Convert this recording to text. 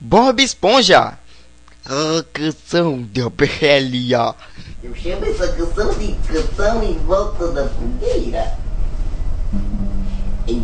Bob Esponja! A canção da Belia. Eu chamo essa canção de canção em volta da fogueira. Em